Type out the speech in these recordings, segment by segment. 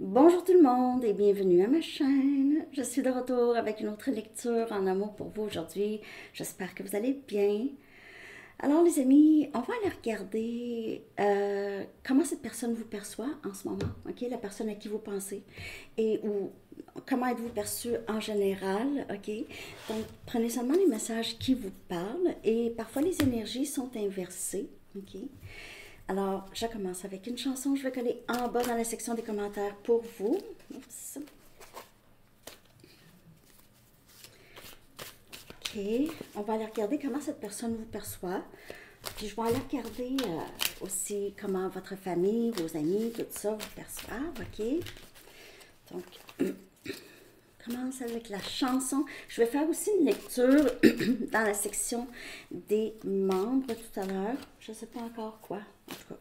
Bonjour tout le monde et bienvenue à ma chaîne. Je suis de retour avec une autre lecture en amour pour vous aujourd'hui. J'espère que vous allez bien. Alors les amis, on va aller regarder comment cette personne vous perçoit en ce moment, ok? La personne à qui vous pensez et ou comment êtes-vous perçu en général, ok? Donc prenez seulement les messages qui vous parlent et parfois les énergies sont inversées, ok? Alors, je commence avec une chanson. Je vais coller en bas dans la section des commentaires pour vous. Oups. OK. On va aller regarder comment cette personne vous perçoit. Puis je vais aller regarder aussi comment votre famille, vos amis, tout ça vous perçoivent. OK. Donc, on commence avec la chanson. Je vais faire aussi une lecture dans la section des membres tout à l'heure. Je ne sais pas encore quoi. En tout cas.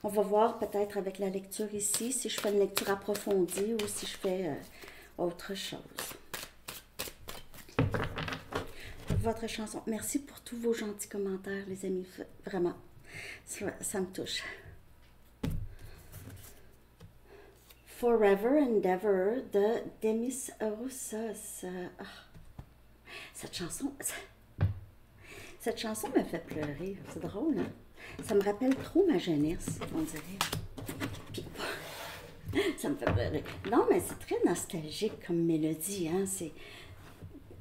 On va voir peut-être avec la lecture ici si je fais une lecture approfondie ou si je fais autre chose. Votre chanson. Merci pour tous vos gentils commentaires, les amis. Vraiment, ça me touche. Forever and Ever de Demis Roussos. Cette chanson me fait pleurer. C'est drôle, hein? Ça me rappelle trop ma jeunesse, on dirait. Puis, ça me fait pleurer. Non, mais c'est très nostalgique comme mélodie, hein?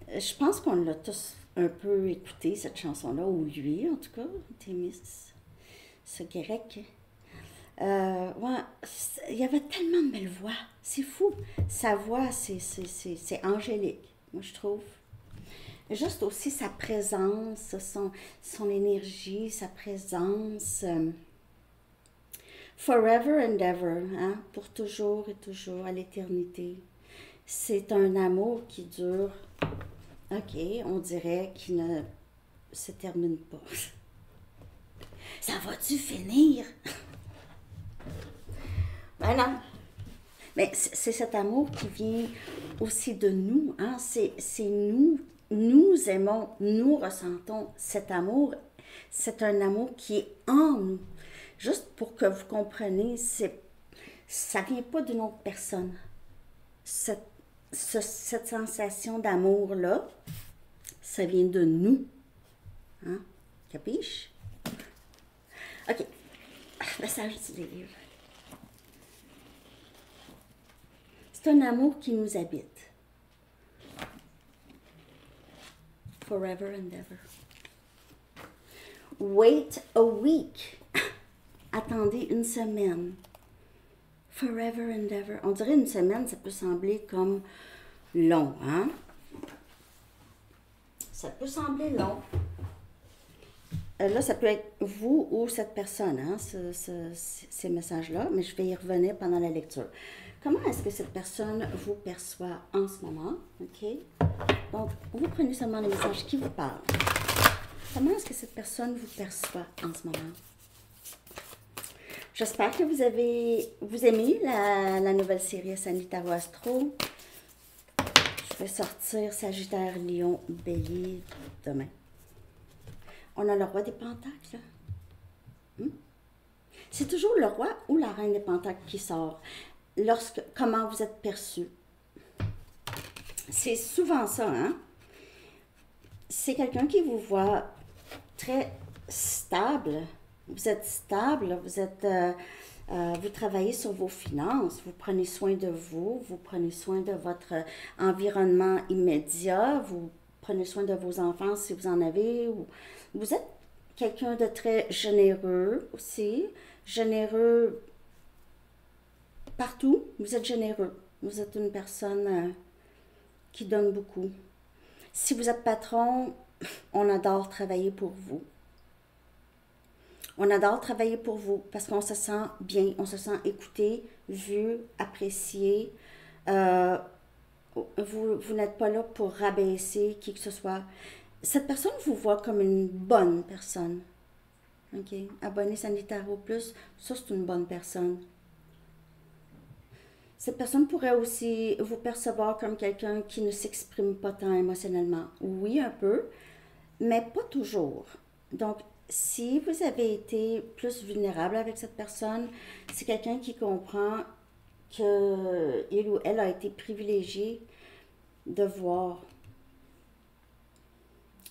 Je pense qu'on l'a tous un peu écouté, cette chanson-là, ou lui, en tout cas, Témis, ce grec. Ouais, il y avait tellement de belles voix. C'est fou. Sa voix, c'est angélique, moi, je trouve. Juste aussi sa présence, son énergie, sa présence. Forever and ever, hein, pour toujours et toujours, à l'éternité. C'est un amour qui dure, ok, on dirait qu'il ne se termine pas. Ça va-tu finir? Ben non. Mais c'est cet amour qui vient aussi de nous, hein, c'est nous. Nous aimons, nous ressentons cet amour. C'est un amour qui est en nous. Juste pour que vous compreniez, ça vient pas d'une autre personne. Cette, cette sensation d'amour-là, ça vient de nous. Hein? Capiche? OK. Message du livre. C'est un amour qui nous habite. Forever and ever. Wait a week. Attendez une semaine. Forever and ever. On dirait une semaine, ça peut sembler comme long, hein? Ça peut sembler long. Là, ça peut être vous ou cette personne, hein, ces messages-là, mais je vais y revenir pendant la lecture. Comment est-ce que cette personne vous perçoit en ce moment? OK? Donc, vous prenez seulement les messages qui vous parlent. Comment est-ce que cette personne vous perçoit en ce moment? J'espère que vous aimez la nouvelle série Sagittaire Astro. Je vais sortir Sagittaire, Lion, Bélier demain. On a le roi des pentacles. C'est toujours le roi ou la reine des pentacles qui sort. Comment vous êtes perçu. C'est souvent ça, hein? C'est quelqu'un qui vous voit très stable. Vous êtes stable, vous travaillez sur vos finances, vous prenez soin de vous, vous prenez soin de votre environnement immédiat, vous prenez soin de vos enfants si vous en avez. Vous êtes quelqu'un de très généreux aussi, généreux partout, vous êtes généreux. Vous êtes une personne qui donne beaucoup. Si vous êtes patron, on adore travailler pour vous. On adore travailler pour vous parce qu'on se sent bien, on se sent écouté, vu, apprécié. Vous n'êtes pas là pour rabaisser qui que ce soit. Cette personne vous voit comme une bonne personne. OK? Abonné Sanitaire au plus, ça c'est une bonne personne. Cette personne pourrait aussi vous percevoir comme quelqu'un qui ne s'exprime pas tant émotionnellement. Oui, un peu, mais pas toujours. Donc, si vous avez été plus vulnérable avec cette personne, c'est quelqu'un qui comprend qu'il ou elle a été privilégié de voir.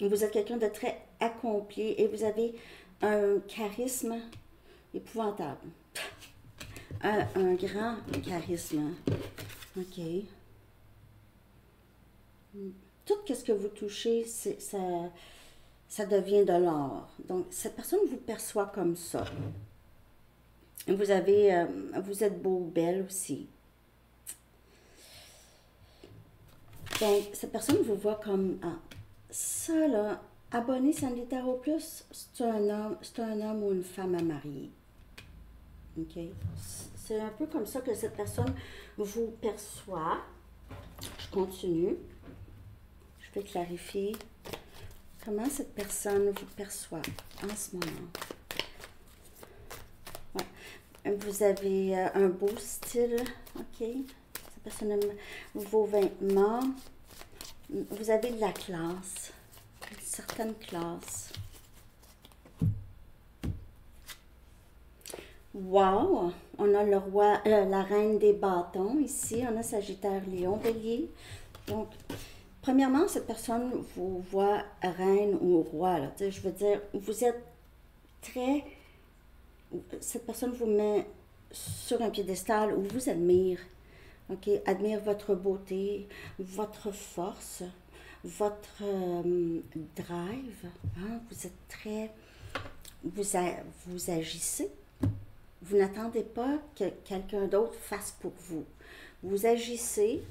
Vous êtes quelqu'un de très accompli et vous avez un charisme épouvantable. Un grand charisme. OK. Tout ce que vous touchez, ça devient de l'or. Donc, cette personne vous perçoit comme ça. Vous êtes beau, belle aussi. Donc, cette personne vous voit comme, ah, ça là, abonné Sandy Tarot Plus, c'est un homme ou une femme à marier. OK? C'est un peu comme ça que cette personne vous perçoit. Je continue. Je vais clarifier comment cette personne vous perçoit en ce moment. Ouais. Vous avez un beau style, OK? Cette personne aime vos vêtements. Vous avez de la classe, une certaine classe. Wow! On a le roi, la reine des bâtons ici. On a Sagittaire, Lion, Bélier. Donc, premièrement, cette personne vous voit reine ou roi. Là. Je veux dire, vous êtes très... Cette personne vous met sur un piédestal où vous admire. OK? Admire votre beauté, votre force, votre drive. Hein? Vous êtes très... Vous agissez. Vous n'attendez pas que quelqu'un d'autre fasse pour vous. Vous agissez.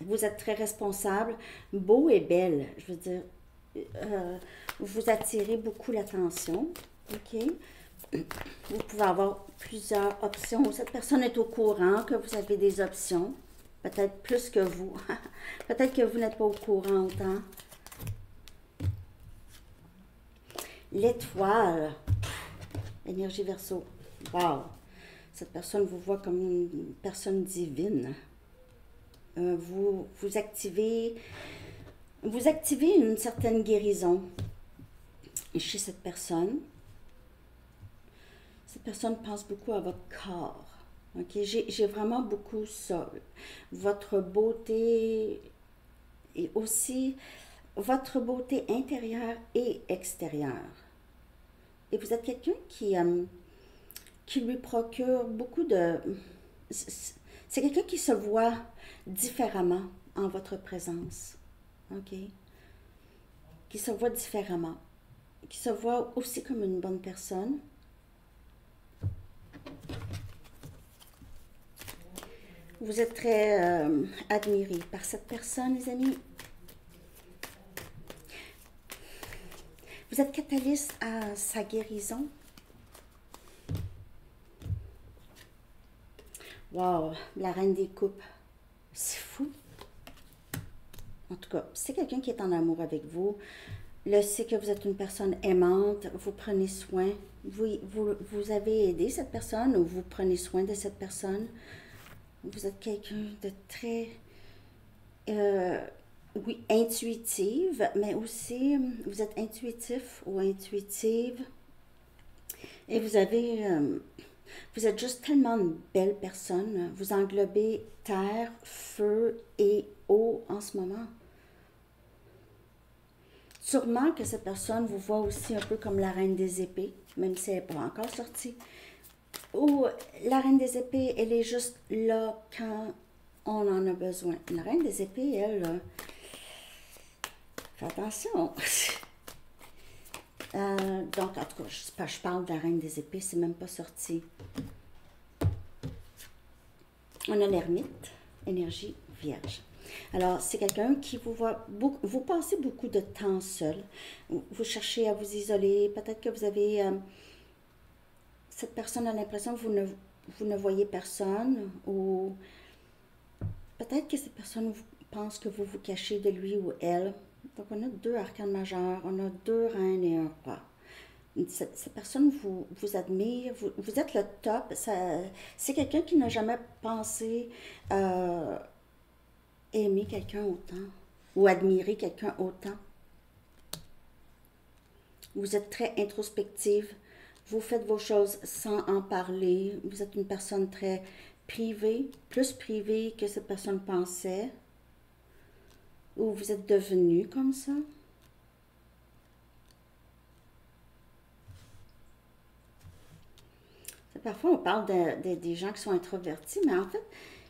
Vous êtes très responsable, beau et belle. Je veux dire, vous attirez beaucoup l'attention. OK? Vous pouvez avoir plusieurs options. Cette personne est au courant que vous avez des options. Peut-être plus que vous. Peut-être que vous n'êtes pas au courant autant. L'étoile. Énergie Verseau. Wow! Cette personne vous voit comme une personne divine. Vous activez une certaine guérison chez cette personne. Cette personne pense beaucoup à votre corps. OK? J'ai vraiment beaucoup ça. Votre beauté et aussi votre beauté intérieure et extérieure. Et vous êtes quelqu'un qui lui procure beaucoup de... C'est quelqu'un qui se voit différemment en votre présence. OK? Qui se voit différemment. Qui se voit aussi comme une bonne personne. Vous êtes très admiré par cette personne, les amis. Vous êtes catalyste à sa guérison. Wow, la reine des coupes. C'est fou. En tout cas, c'est quelqu'un qui est en amour avec vous. Le sait que vous êtes une personne aimante. Vous prenez soin. Vous avez aidé cette personne ou vous prenez soin de cette personne. Vous êtes quelqu'un de très... oui, intuitive, mais aussi vous êtes intuitif ou intuitive. Et vous êtes juste tellement une belle personne. Vous englobez terre, feu et eau en ce moment. Sûrement que cette personne vous voit aussi un peu comme la reine des épées, même si elle n'est pas encore sortie. Ou la reine des épées, elle est juste là quand on en a besoin. La reine des épées, elle... Fais attention. Donc, en tout cas, je parle de la reine des épées, c'est même pas sorti. On a l'ermite, énergie vierge. Alors, c'est quelqu'un qui vous voit beaucoup, vous passez beaucoup de temps seul. Vous cherchez à vous isoler. Peut-être que vous avez... cette personne a l'impression que vous ne voyez personne. Ou peut-être que cette personne pense que vous vous cachez de lui ou elle. Donc, on a deux arcanes majeurs, on a deux reines et un roi. Cette personne vous admire, vous êtes le top. C'est quelqu'un qui n'a jamais pensé aimer quelqu'un autant ou admirer quelqu'un autant. Vous êtes très introspective. Vous faites vos choses sans en parler. Vous êtes une personne très privée, plus privée que cette personne pensait. Ou vous êtes devenu comme ça. Parfois, on parle des gens qui sont introvertis, mais en fait,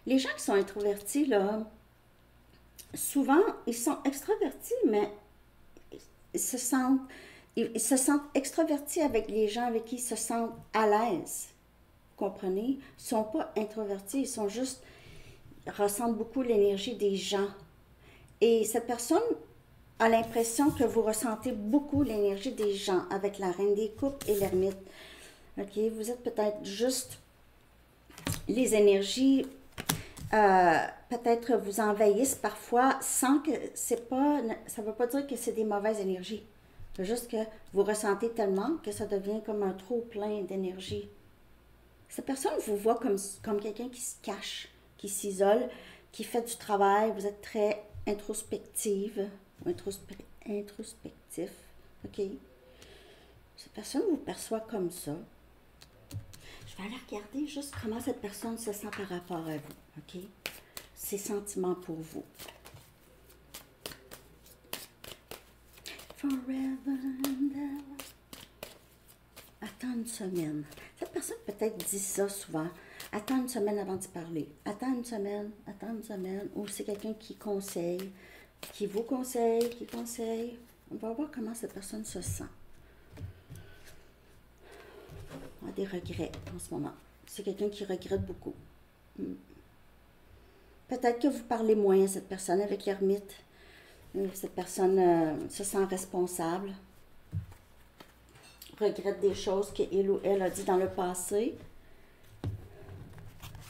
les gens qui sont introvertis, là, souvent, ils sont extravertis, mais ils se sentent, ils se sentent extravertis avec les gens avec qui ils se sentent à l'aise. Vous comprenez? Ils ne sont pas introvertis, ils sont juste, ils ressentent beaucoup l'énergie des gens. Et cette personne a l'impression que vous ressentez beaucoup l'énergie des gens avec la reine des coupes et l'ermite. OK, vous êtes peut-être juste les énergies peut-être vous envahissent parfois sans que c'est pas ça veut pas dire que c'est des mauvaises énergies. C'est juste que vous ressentez tellement que ça devient comme un trop plein d'énergie. Cette personne vous voit comme quelqu'un qui se cache, qui s'isole, qui fait du travail, vous êtes très introspective, introspectif. OK? Cette personne vous perçoit comme ça. Je vais aller regarder juste comment cette personne se sent par rapport à vous, OK? Ses sentiments pour vous. Forever and ever. Attends une semaine. Cette personne peut-être dit ça souvent. Attends une semaine avant de parler. Attends une semaine, attends une semaine. Ou c'est quelqu'un qui conseille, qui vous conseille, qui conseille. On va voir comment cette personne se sent. A des regrets en ce moment. C'est quelqu'un qui regrette beaucoup. Peut-être que vous parlez moins à cette personne avec l'ermite. Cette personne se sent responsable. Regrette des choses qu'il ou elle a dit dans le passé.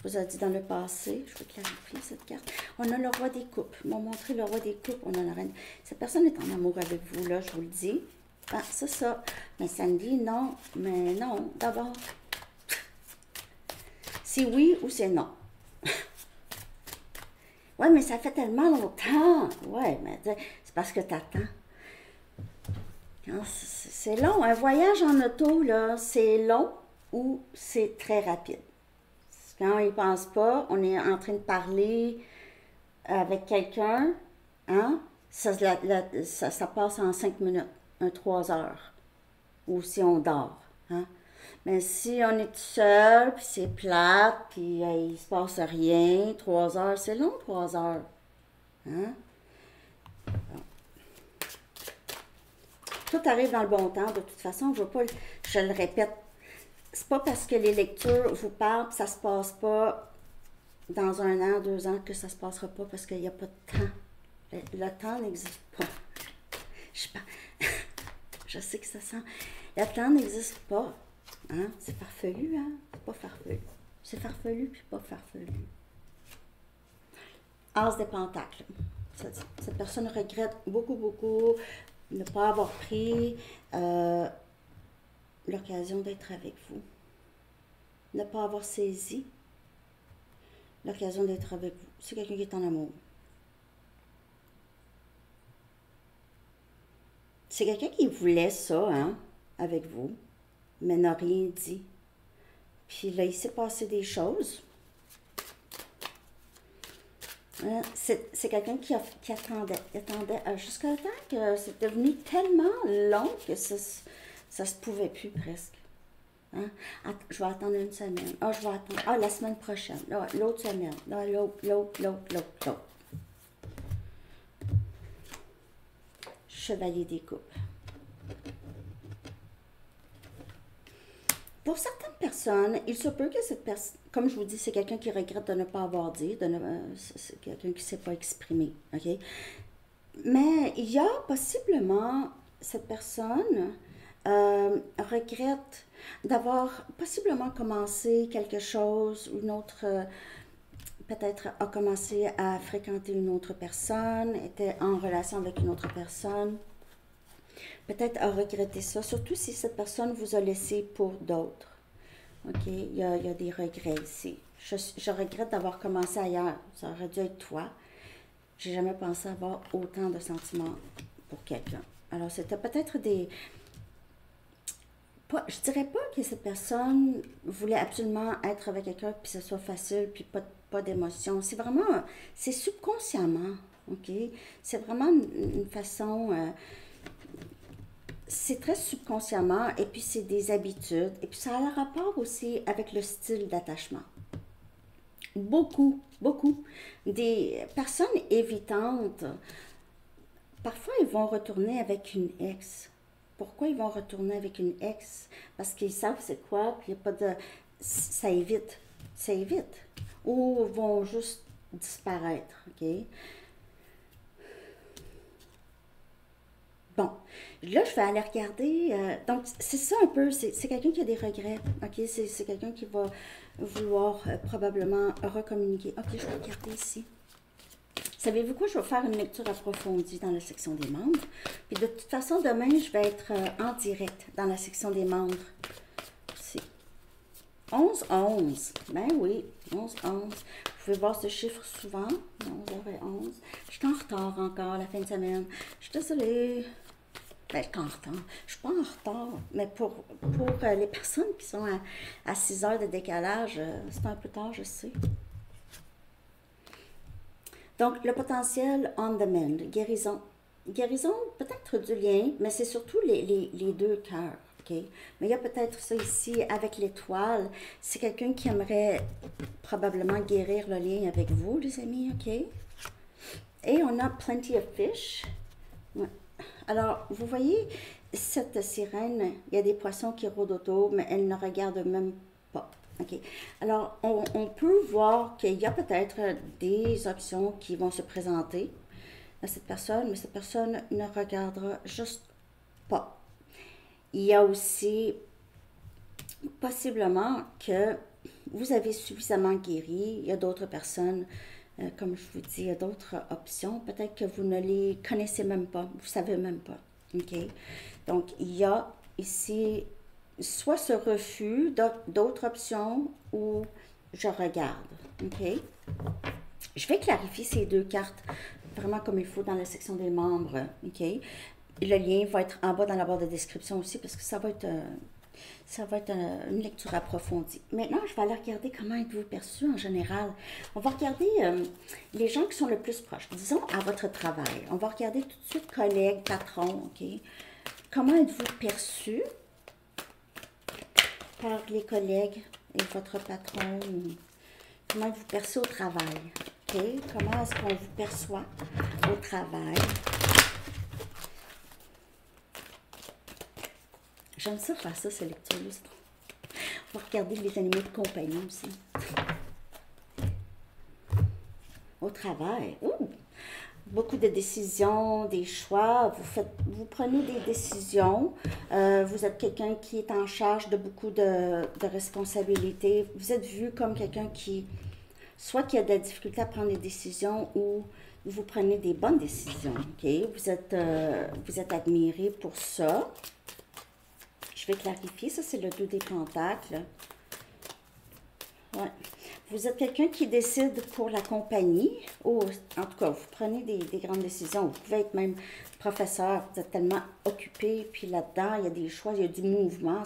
Vous a dit dans le passé. Je vais clarifier cette carte. On a le roi des coupes. Ils m'ont montré le roi des coupes. On a la reine. Cette personne est en amour avec vous, là, je vous le dis. Ah, c'est ça. Mais Sandy, non. Mais non, d'abord. C'est oui ou c'est non. Ouais, mais ça fait tellement longtemps. Ouais, mais c'est parce que t'attends. C'est long. Un voyage en auto, là, c'est long ou c'est très rapide. Quand on n'y pense pas, on est en train de parler avec quelqu'un, hein, ça passe en 5 minutes. 3 heures, ou si on dort. Hein? Mais si on est tout seul, puis c'est plate, puis il se passe rien, 3 heures, c'est long, 3 heures. Hein? Bon. Tout arrive dans le bon temps, de toute façon, je le répète, c'est pas parce que les lectures vous parlent, ça se passe pas dans 1 an, 2 ans, que ça se passera pas, parce qu'il n'y a pas de temps. Le temps n'existe pas. Je sais que ça sent. Le temps n'existe pas. Hein? C'est farfelu, hein? C'est pas farfelu. C'est farfelu puis pas farfelu. As des pentacles. Cette personne regrette beaucoup, beaucoup de ne pas avoir pris l'occasion d'être avec vous. Ne pas avoir saisi l'occasion d'être avec vous. C'est quelqu'un qui est en amour. C'est quelqu'un qui voulait ça, hein, avec vous, mais n'a rien dit. Puis là, il s'est passé des choses. C'est quelqu'un qui attendait. Il attendait jusqu'à temps que c'est devenu tellement long que ça se pouvait plus presque. Hein? Je vais attendre 1 semaine. Je vais attendre. La semaine prochaine. L'autre semaine. L'autre. Chevalier des coupes. Pour certaines personnes, il se peut que cette personne, comme je vous dis, c'est quelqu'un qui regrette de ne pas avoir dit, c'est quelqu'un qui ne s'est pas exprimé, OK? Mais il y a possiblement, cette personne regrette d'avoir possiblement commencé quelque chose, une autre, peut-être a commencé à fréquenter une autre personne, était en relation avec une autre personne, peut-être a regretté ça, surtout si cette personne vous a laissé pour d'autres. OK, il y a des regrets ici. Je regrette d'avoir commencé ailleurs. Ça aurait dû être toi. J'ai jamais pensé avoir autant de sentiments pour quelqu'un. Alors, c'était peut-être je dirais pas que cette personne voulait absolument être avec quelqu'un, puis que ce soit facile, puis pas d'émotion. C'est vraiment, c'est subconsciemment, OK? C'est vraiment une façon, c'est très subconsciemment, et puis c'est des habitudes, et puis ça a un rapport aussi avec le style d'attachement. Beaucoup, beaucoup. Des personnes évitantes, parfois ils vont retourner avec une ex. Pourquoi ils vont retourner avec une ex? Parce qu'ils savent c'est quoi, puis il n'y a pas de... Ça évite. Ça évite. Ou vont juste disparaître, OK? Bon, là, je vais aller regarder. Donc, c'est ça un peu. C'est quelqu'un qui a des regrets. OK? C'est quelqu'un qui va vouloir probablement recommuniquer. OK, je vais regarder ici. Savez-vous quoi? Je vais faire une lecture approfondie dans la section des membres. Puis de toute façon, demain, je vais être en direct dans la section des membres. Ici. 11-11. Ben oui, 11-11. Vous pouvez voir ce chiffre souvent. 11h11. Je suis en retard encore la fin de semaine. Je suis désolée. Ben, je suis en retard. Je suis pas en retard, mais pour les personnes qui sont à 6 heures de décalage, c'est un peu tard, je sais. Donc, le potentiel on demand, guérison. Guérison, peut-être du lien, mais c'est surtout les deux cœurs. Okay? Mais il y a peut-être ça ici avec l'étoile. C'est quelqu'un qui aimerait probablement guérir le lien avec vous, les amis, OK? Et on a plenty of fish. Ouais. Alors, vous voyez, cette sirène, il y a des poissons qui rôdent autour, mais elle ne regarde même pas. OK. Alors, on peut voir qu'il y a peut-être des options qui vont se présenter à cette personne, mais cette personne ne regardera juste pas. Il y a aussi possiblement que vous avez suffisamment guéri. Il y a d'autres personnes, comme je vous dis, il y a d'autres options. Peut-être que vous ne les connaissez même pas, vous ne savez même pas. OK? Donc, il y a ici soit ce refus d'autres options ou je regarde. OK? Je vais clarifier ces deux cartes vraiment comme il faut dans la section des membres. OK? Le lien va être en bas dans la barre de description aussi parce que ça va être une lecture approfondie. Maintenant, je vais aller regarder comment êtes-vous perçu en général. On va regarder les gens qui sont le plus proches. Disons à votre travail. On va regarder tout de suite collègues, patrons. OK? Comment êtes-vous perçu par les collègues et votre patron? Comment êtes-vous perçu au travail? OK? Comment est-ce qu'on vous perçoit au travail? J'aime ça faire ça, ces lectures-là. On va regarder les animaux de compagnie aussi. Au travail. Ouh! Beaucoup de décisions, des choix. Vous prenez des décisions. Vous êtes quelqu'un qui est en charge de beaucoup de responsabilités. Vous êtes vu comme quelqu'un soit qui a de la difficulté à prendre des décisions ou vous prenez des bonnes décisions. Okay? Vous êtes admiré pour ça. Je vais clarifier, ça c'est le 2 des pentacles. Ouais. Vous êtes quelqu'un qui décide pour la compagnie, ou en tout cas, vous prenez des grandes décisions. Vous pouvez être même professeur, vous êtes tellement occupé, puis là-dedans, il y a des choix, il y a du mouvement,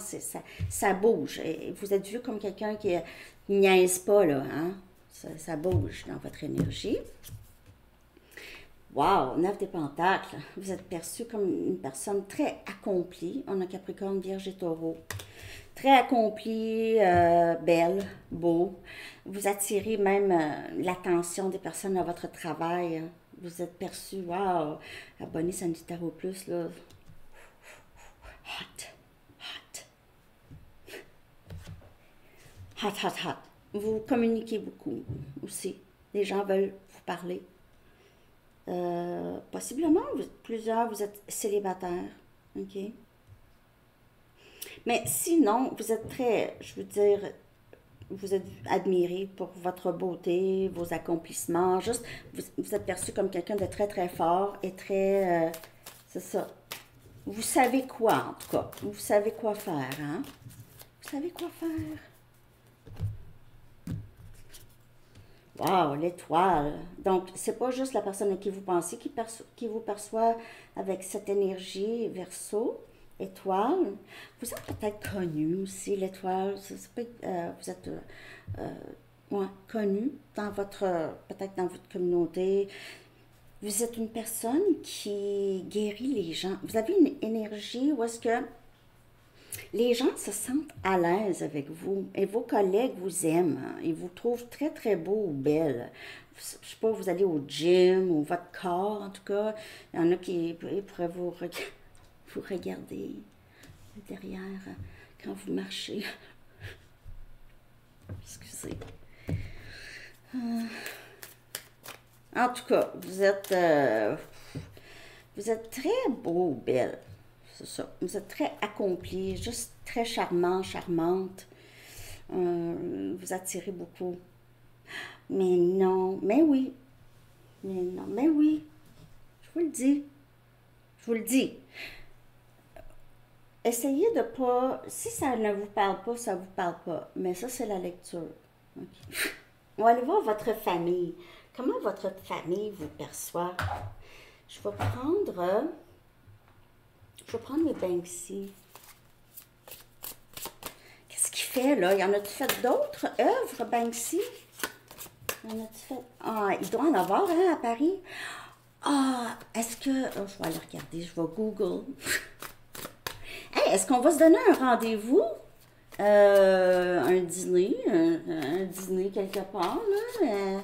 ça bouge. Et vous êtes vu comme quelqu'un qui niaise pas, là, hein? Ça bouge dans votre énergie. Wow, 9 des pentacles. Vous êtes perçu comme une personne très accomplie. On a Capricorne, Vierge et Taureau. Très accompli, belle, beau. Vous attirez même l'attention des personnes à votre travail. Vous êtes perçu, wow, abonné Sagittaire Plus, là. Hot, hot. Hot, hot, hot. Vous communiquez beaucoup aussi. Les gens veulent vous parler. Possiblement, plusieurs, vous êtes célibataire. OK? Mais sinon, vous êtes très, je veux dire, vous êtes admiré pour votre beauté, vos accomplissements. Juste, vous êtes perçu comme quelqu'un de très, très fort et très, c'est ça. Vous savez quoi, en tout cas. Vous savez quoi faire, hein? Vous savez quoi faire? Wow, l'étoile. Donc, c'est pas juste la personne à qui vous pensez qui vous perçoit avec cette énergie Verseau. étoile. Vous êtes peut-être connu aussi, l'étoile. Vous êtes ouais, connu dans peut-être dans votre communauté. Vous êtes une personne qui guérit les gens. Vous avez une énergie où est-ce que les gens se sentent à l'aise avec vous et vos collègues vous aiment. Hein. Ils vous trouvent très, très beau ou belle. Je sais pas, vous allez au gym ou votre corps, en tout cas. Il y en a qui ils pourraient vous regarder derrière quand vous marchez. Excusez. En tout cas, vous êtes très beau ou belle. C'est ça. Vous êtes très accompli, juste très charmant, charmante. Vous attirez beaucoup. Mais non, mais oui. Mais non, mais oui. Je vous le dis. Je vous le dis. Essayez de pas. Si ça ne vous parle pas, ça vous parle pas. Mais ça, c'est la lecture. Ok. On va aller voir votre famille. Comment votre famille vous perçoit? Je vais prendre. Je vais prendre mes Banksy. Qu'est-ce qu'il fait là? Il y en a-tu fait d'autres œuvres, Banksy? Il y en a-tu fait. Ah, il doit en avoir, hein, à Paris. Ah, est-ce que. Oh, je vais aller regarder, je vais Google. Hey, est-ce qu'on va se donner un rendez-vous? Un dîner, un dîner quelque part, là.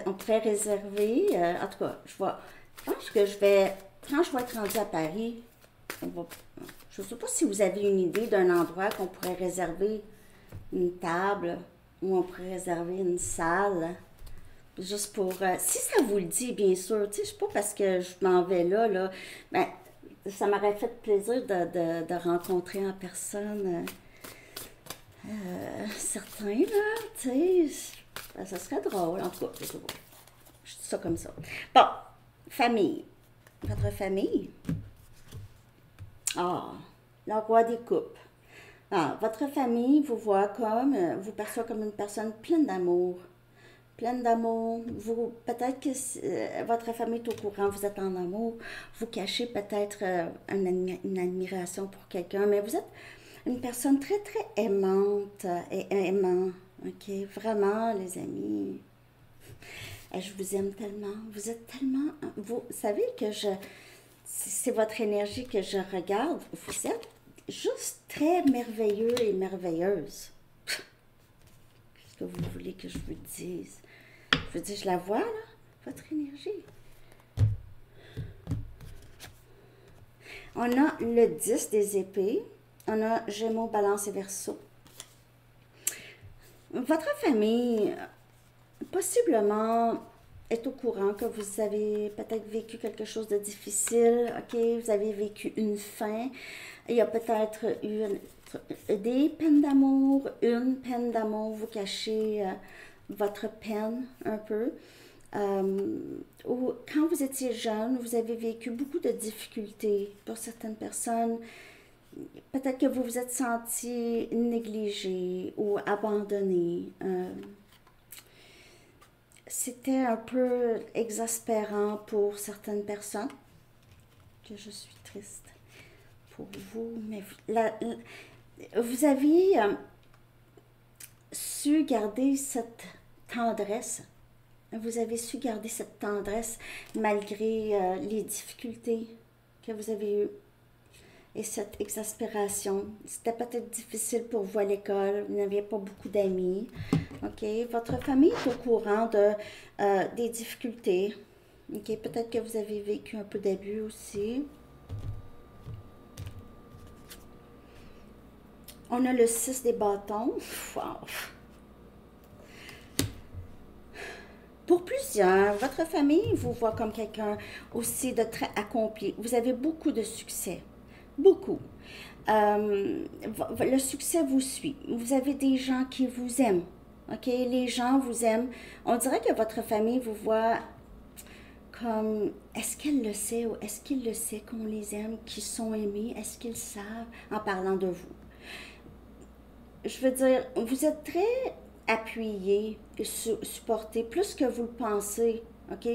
On pourrait réserver. En tout cas, je pense que quand je vais être rendue à Paris, je ne sais pas si vous avez une idée d'un endroit qu'on pourrait réserver une table ou on pourrait réserver une salle. Juste pour. Si ça vous le dit, bien sûr. Tu sais, je sais pas parce que je m'en vais là. Ben, ça m'aurait fait plaisir de rencontrer en personne certains, là. Tu sais, ben, ça serait drôle. En tout cas, je dis ça comme ça. Bon, famille. Votre famille. Ah, le roi des coupes. Ah, votre famille vous perçoit comme une personne pleine d'amour. Pleine d'amour. Peut-être que votre famille est au courant, vous êtes en amour. Vous cachez peut-être une admiration pour quelqu'un, mais vous êtes une personne très, très aimante et aimant. OK? Vraiment, les amis. Je vous aime tellement. Vous êtes tellement. Vous savez que c'est votre énergie que je regarde. Vous êtes juste très merveilleux et merveilleuse. Qu'est-ce que vous voulez que je vous dise? Je veux dire, je la vois, là, votre énergie. On a le 10 des épées. On a Gémeaux, Balance et Verseau. Votre famille, possiblement, est au courant que vous avez peut-être vécu quelque chose de difficile, ok? Vous avez vécu une fin. Il y a peut-être eu des peines d'amour, une peine d'amour. Vous cachez votre peine un peu. Ou quand vous étiez jeune, vous avez vécu beaucoup de difficultés pour certaines personnes. Peut-être que vous vous êtes senti négligé ou abandonné. C'était un peu exaspérant pour certaines personnes, que je suis triste pour vous, mais vous aviez su garder cette tendresse. Vous avez su garder cette tendresse malgré les difficultés que vous avez eues et cette exaspération. C'était peut-être difficile pour vous à l'école, vous n'aviez pas beaucoup d'amis. OK? Votre famille est au courant des difficultés. OK? Peut-être que vous avez vécu un peu d'abus aussi. On a le 6 des bâtons. Wow! Pour plusieurs, votre famille vous voit comme quelqu'un aussi de très accompli. Vous avez beaucoup de succès. Beaucoup. Le succès vous suit. Vous avez des gens qui vous aiment. OK? Les gens vous aiment. On dirait que votre famille vous voit comme, est-ce qu'elle le sait ou est-ce qu'il le sait qu'on les aime, qu'ils sont aimés? Est-ce qu'ils savent en parlant de vous? Je veux dire, vous êtes très appuyé, supporté, plus que vous le pensez. OK?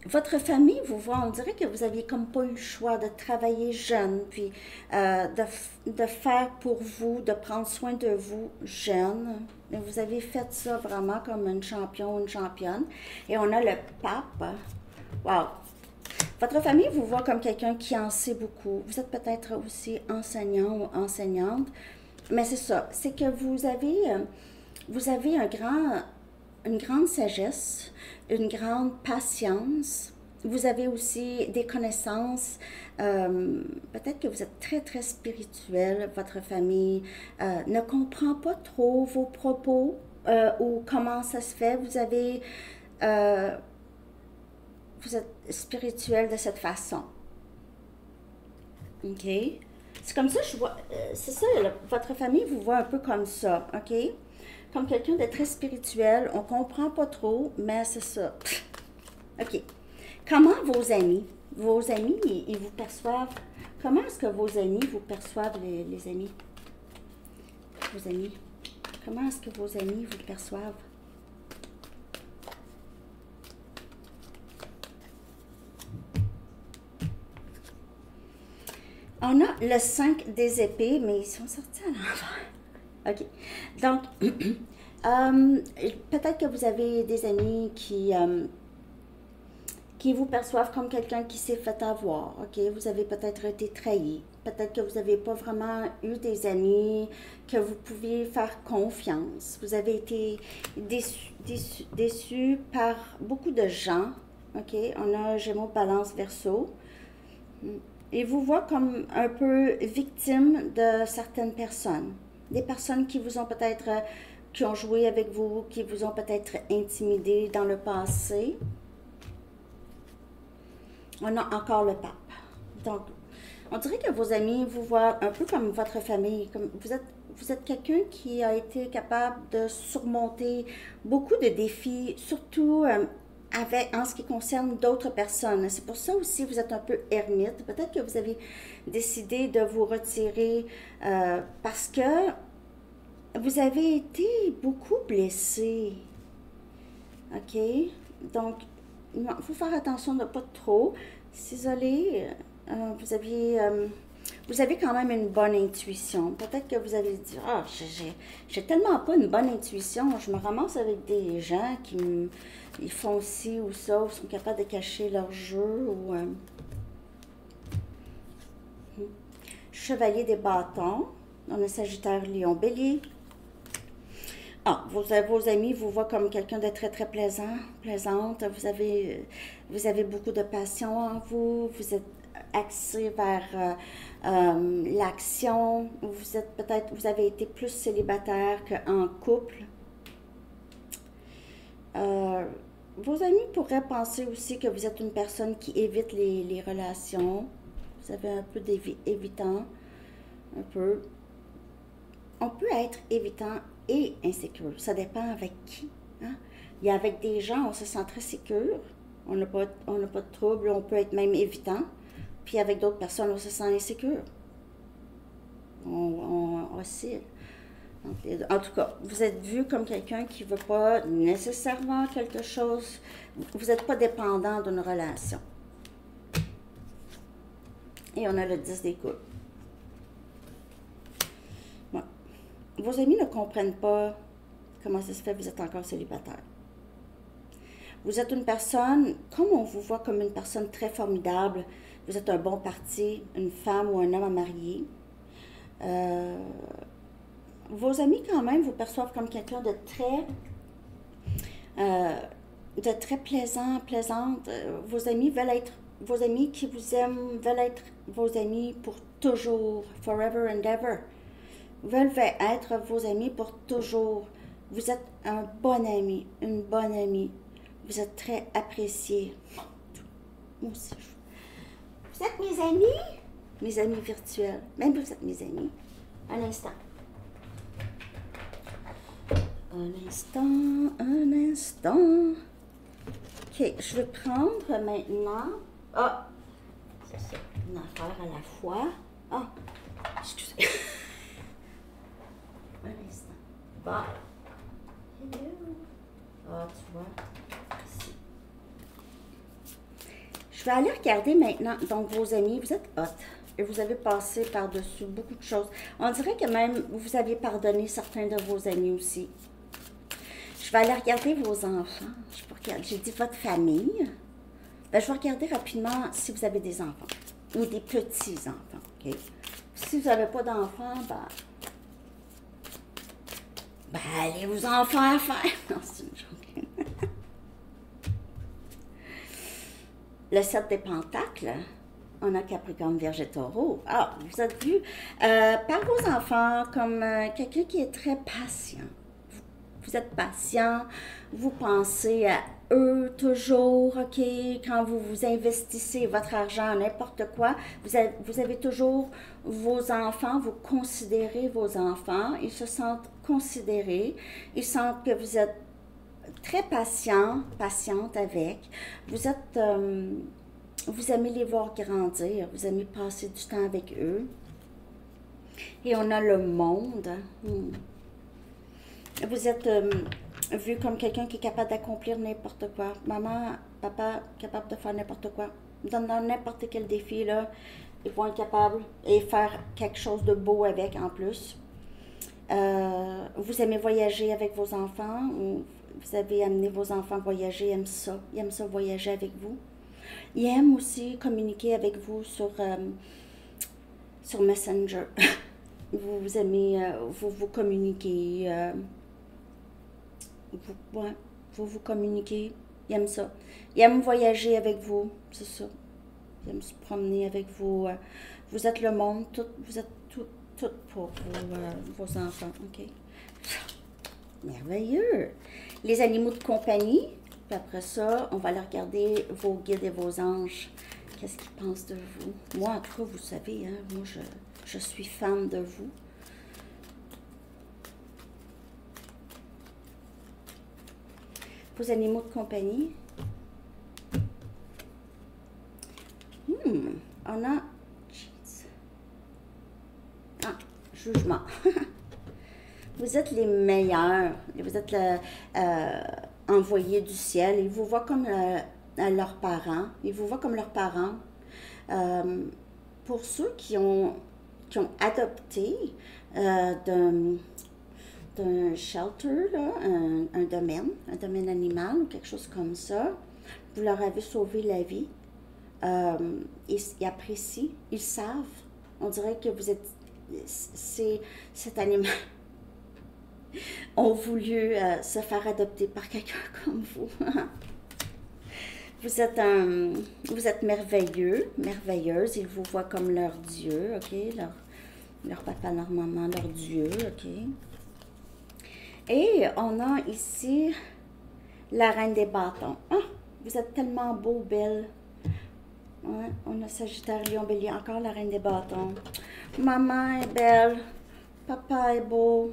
Votre famille vous voit, on dirait que vous aviez comme pas eu le choix de travailler jeune, puis de faire pour vous, de prendre soin de vous jeune. Mais vous avez fait ça vraiment comme une champion, une championne. Et on a le pape. Wow! Votre famille vous voit comme quelqu'un qui en sait beaucoup. Vous êtes peut-être aussi enseignant ou enseignante. Mais c'est ça, c'est que vous avez une grande sagesse, une grande patience. Vous avez aussi des connaissances. Peut-être que vous êtes très, très spirituel. Votre famille ne comprend pas trop vos propos ou comment ça se fait. Euh, vous êtes spirituel de cette façon. OK? C'est comme ça, je vois, c'est ça, là, votre famille vous voit un peu comme ça, OK? Comme quelqu'un de très spirituel, on comprend pas trop, mais c'est ça. OK. Comment vos amis, ils vous perçoivent, comment est-ce que vos amis vous perçoivent, les amis? Vos amis. Comment est-ce que vos amis vous perçoivent? On a le 5 des épées, mais ils sont sortis à l'envers. OK. Donc, peut-être que vous avez des amis qui vous perçoivent comme quelqu'un qui s'est fait avoir. OK? Vous avez peut-être été trahi. Peut-être que vous n'avez pas vraiment eu des amis que vous pouviez faire confiance. Vous avez été déçu par beaucoup de gens. OK? On a Gémeaux, Balance, Verseau. Et vous voit comme un peu victime de certaines personnes. Des personnes qui vous ont peut-être, qui ont joué avec vous, qui vous ont peut-être intimidé dans le passé. On a encore le pape. Donc, on dirait que vos amis vous voient un peu comme votre famille. Comme vous êtes quelqu'un qui a été capable de surmonter beaucoup de défis, surtout en ce qui concerne d'autres personnes. C'est pour ça aussi que vous êtes un peu ermite. Peut-être que vous avez décidé de vous retirer parce que vous avez été beaucoup blessé. OK? Donc, il faut faire attention de pas trop s'isoler. Vous avez quand même une bonne intuition. Peut-être que vous avez dit, ah, j'ai tellement pas une bonne intuition. Je me ramasse avec des gens ils font ci ou ça, ou sont capables de cacher leur jeu. Chevalier des bâtons. On a Sagittaire, Lion, Bélier. Ah, vos amis vous voient comme quelqu'un de très, très plaisante. Vous avez beaucoup de passion en vous. Vous êtes axé vers l'action. Vous avez été plus célibataire qu'en couple. Vos amis pourraient penser aussi que vous êtes une personne qui évite les relations. Vous avez un peu d'évitant, un peu. On peut être évitant et insécure. Ça dépend avec qui. Hein? Il y a avec des gens, on se sent très sécure. On n'a pas de trouble. On peut être même évitant. Puis avec d'autres personnes, on se sent insécure. On oscille. En tout cas, vous êtes vu comme quelqu'un qui ne veut pas nécessairement quelque chose. Vous n'êtes pas dépendant d'une relation. Et on a le 10 des coudes. Bon. Vos amis ne comprennent pas comment ça se fait que vous êtes encore célibataire. Vous êtes une personne, comme on vous voit comme une personne très formidable, vous êtes un bon parti, une femme ou un homme à marier. Vos amis, quand même, vous perçoivent comme quelqu'un de très plaisante. Vos amis qui vous aiment veulent être vos amis pour toujours, forever and ever. Veulent être vos amis pour toujours. Vous êtes un bon ami, une bonne amie. Vous êtes très apprécié. Moi aussi. Vous êtes mes amis virtuels. Même vous êtes mes amis. Un instant. Un instant. OK, je vais prendre maintenant. Ah, c'est ça, une affaire à la fois. Ah, excusez. Un instant. Bon. Hello. Ah, tu vois, ici. vais aller regarder maintenant, donc vos amis, vous êtes hot. Et vous avez passé par-dessus beaucoup de choses. On dirait que même vous aviez pardonné certains de vos amis aussi. Je vais aller regarder vos enfants. J'ai dit votre famille. Ben, je vais regarder rapidement si vous avez des enfants. Ou des petits-enfants, OK? Si vous n'avez pas d'enfants, ben allez vous en faire faire. Non, c'est une joke. Le 7 des Pentacles, on a Capricorne, Vierge et Taureau. Ah, vous êtes vu par vos enfants comme quelqu'un qui est très patient. Vous êtes patient, vous pensez à eux toujours, OK? Quand vous investissez votre argent, n'importe quoi, vous avez toujours vos enfants, vous considérez vos enfants, ils se sentent considérés, ils sentent que vous êtes très patiente avec, vous êtes... vous aimez les voir grandir, vous aimez passer du temps avec eux. Et on a le monde. Vous êtes vu comme quelqu'un qui est capable d'accomplir n'importe quoi. Maman, papa, capable de faire n'importe quoi. Dans n'importe quel défi, là, ils vont être capables et faire quelque chose de beau avec en plus. Vous aimez voyager avec vos enfants ou vous avez amené vos enfants voyager, ils aiment ça voyager avec vous. Ils aiment aussi communiquer avec vous sur Messenger. Vous aimez, vous communiquer, vous communiquer. Ils aiment ça. Ils aiment voyager avec vous, c'est ça. Ils aiment se promener avec vous. Vous êtes le monde, vous êtes tout pour vos enfants, OK? Merveilleux! Les animaux de compagnie. Puis après ça, on va aller regarder vos guides et vos anges. Qu'est-ce qu'ils pensent de vous? Moi, en tout cas, vous savez, hein, moi, je suis fan de vous. Vos animaux de compagnie. On a... Ah, jugement. Vous êtes les meilleurs. Vous êtes envoyés du ciel. Ils vous voient comme leurs parents. Ils vous voient comme leurs parents. Pour ceux qui ont adopté d'un shelter, là, un domaine animal ou quelque chose comme ça, vous leur avez sauvé la vie. Ils apprécient, ils savent. On dirait que vous êtes... cet animal ont voulu se faire adopter par quelqu'un comme vous. Vous êtes merveilleux, merveilleuse. Ils vous voient comme leur Dieu, OK? Leur papa, leur maman, leur Dieu, OK? Et on a ici la reine des bâtons. Ah, vous êtes tellement beau, belle. Ouais, on a Sagittaire, Lion, Bélier, encore la reine des bâtons. Maman est belle, papa est beau,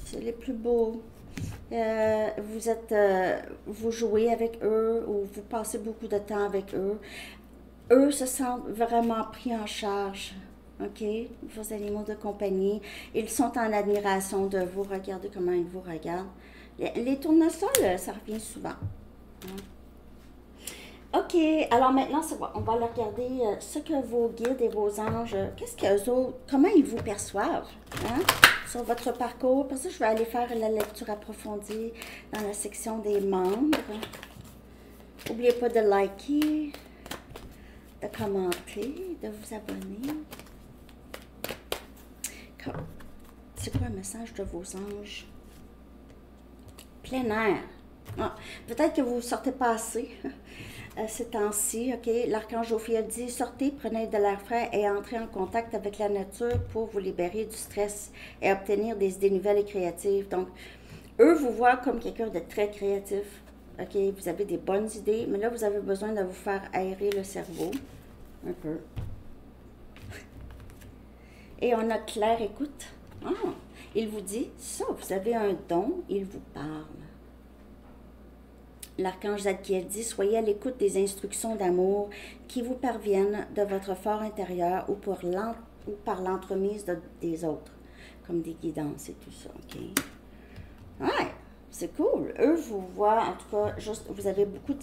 c'est les plus beaux. Vous jouez avec eux ou vous passez beaucoup de temps avec eux. Eux se sentent vraiment pris en charge. OK? Vos animaux de compagnie. Ils sont en admiration de vous. Regardez comment ils vous regardent. Les tournesols, ça revient souvent. OK, alors maintenant, c'est bon. On va aller regarder ce que vos guides et vos anges, qu'est-ce qu'eux autres, comment ils vous perçoivent, hein, sur votre parcours. Pour ça, je vais aller faire la lecture approfondie dans la section des membres. N'oubliez pas de liker, de commenter, de vous abonner. C'est quoi le message de vos anges? Plein air. Ah, peut-être que vous ne sortez pas assez. Ces temps-ci, OK, l'archange Ophiel dit « Sortez, prenez de l'air frais et entrez en contact avec la nature pour vous libérer du stress et obtenir des idées nouvelles et créatives. » Donc, eux vous voient comme quelqu'un de très créatif. OK, vous avez des bonnes idées, mais là, vous avez besoin de vous faire aérer le cerveau. Un peu. Et on a Claire écoute. Ah, il vous dit « Ça, vous avez un don, il vous parle. » L'archange Zadkiel dit « Soyez à l'écoute des instructions d'amour qui vous parviennent de votre fort intérieur ou par l'entremise des autres, comme des guidances et tout ça. » OK? Ouais, c'est cool. Eux vous voient, en tout cas, juste, vous avez beaucoup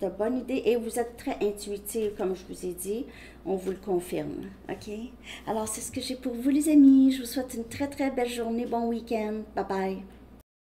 de bonnes idées et vous êtes très intuitive, comme je vous ai dit. On vous le confirme, OK? Alors, c'est ce que j'ai pour vous, les amis. Je vous souhaite une très, très belle journée. Bon week-end. Bye-bye.